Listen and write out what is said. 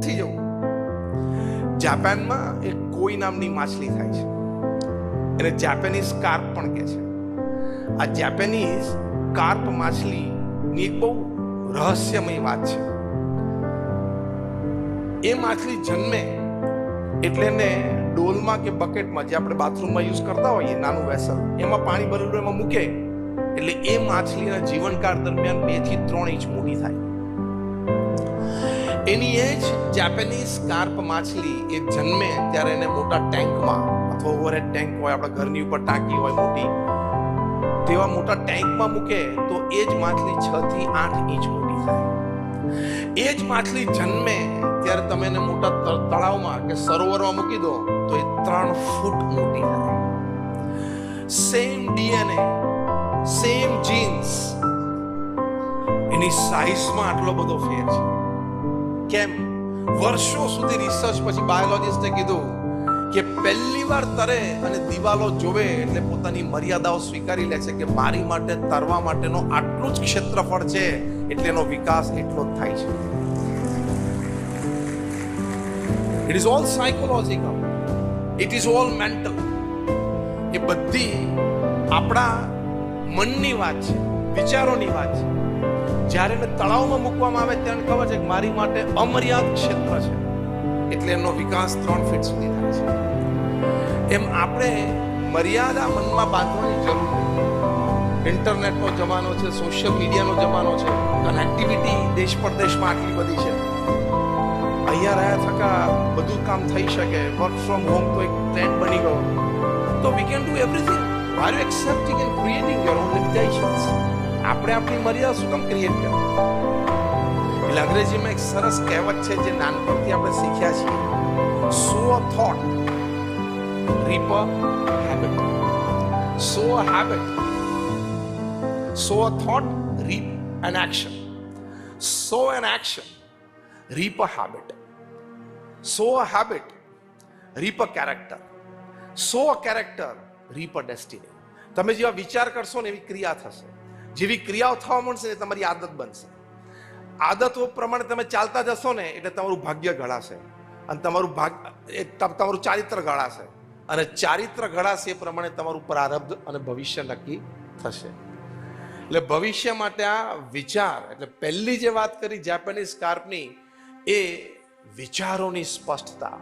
નથી જવું. જાપાનમાં એક કોઈ નામની માછલી થાય છે, એને જાપાનીઝ કાર્પ પણ કહે છે. આ જાપાનીઝ કાર્પ માછલીની એક બહુ રહસ્યમય વાત છે. એ માછલી જન્મે એટલે એને ડોલમાં કે બકેટમાં, જે આપણે બાથરૂમમાં યુઝ કરતા હોઈએ નાનું વેસલ, એમાં પાણી ભરેલું એમાં મૂકે એટલે એ માછલીના જીવનકાળ દરમિયાન 2 થી 3 ઇંચ મોટી થાય. એની એ જ જાપાનીઝ કાર્પ માછલી એ જન્મે ત્યારે એને મોટા ટેન્કમાં અથવા ઓવરહેડ ટેન્ક હોય, આપણા ઘરની ઉપર ટાંકી હોય મોટી, તેવા મોટા ટેન્કમાં મૂકે તો એ જ માછલી 6 થી 8 ઇંચ મોટી થાય. એ જ માછલી જન્મે ત્યારે તમે એને મોટા તળાવમાં કે સરોવરમાં મૂકી દો તો એ 3 ફૂટ મોટી થાય. સેમ ડીએનએ, સેમ જીન્સ, એની સાઇઝમાં આટલો બધો ફેર છે. કેમ? વર્ષો સુધી રિસર્ચ પછી બાયોલોજિસ્ટે કીધું કે પહેલી વાર તરે અને દિવાલો જોવે એટલે પોતાની મર્યાદાઓ સ્વીકારી લે છે કે મારી માટે તરવા માટેનો આટલું જ ક્ષેત્રફળ છે, એટલે એનો વિકાસ એટલો જ થાય છે. It is all psychological, it is all mental. એ બધી આપણા મનની વાત છે, વિચારોની વાત છે. જ્યારે એને તળાવમાં મૂકવામાં આવે ત્યારે ખબર છે કે મારી માટે અમર્યાદ ક્ષેત્ર છે, એટલે એનો વિકાસ 3 ફીટ સુધી થાય છે. એમ આપણે મર્યાદા મનમાં બાંધવાની જરૂર નથી. ઇન્ટરનેટનો જમાનો છે, સોશિયલ મીડિયાનો જમાનો છે, કનેક્ટિવિટી દેશ પરદેશમાં આટલી બધી છે. અહીંયા રહ્યા થકા બધું કામ થઈ શકે. વર્ક ફ્રોમ હોમ તો એક ટ્રેન્ડ બની ગયો. તો we can do everything. Are you accepting and creating your own limitations? આપણે આપણી મર્યાદા શું કામ ક્રિએટ કરી? એટલે અંગ્રેજીમાં એક સરસ કહેવત છે જે નાનપણથી આપણે શીખ્યા છીએ: sow a thought, reap a habit. Sow a habit, sow a thought, reap an action. Sow an action, reap a habit. Sow a habit, reap a character. Sow a character, reap a destiny. તમે જેવા વિચાર કરશો ને એવી ક્રિયા થશે. જેવી ક્રિયાઓ થવા મળશે ને તમારી આદત બનશે. આદતો પ્રમાણે તમે ચાલતા જશો ને એટલે તમારું ભાગ્ય ઘડાશે અને તમારું ચારિત્ર ઘડાશે, અને ચારિત્ર ઘડાશે એ પ્રમાણે તમારું પ્રારબ્ધ અને ભવિષ્ય નક્કી થશે. એટલે ભવિષ્ય માટે આ વિચાર, એટલે પહેલી જે વાત કરી જાપાનીઝ કાર્પની, એ વિચારોની સ્પષ્ટતા,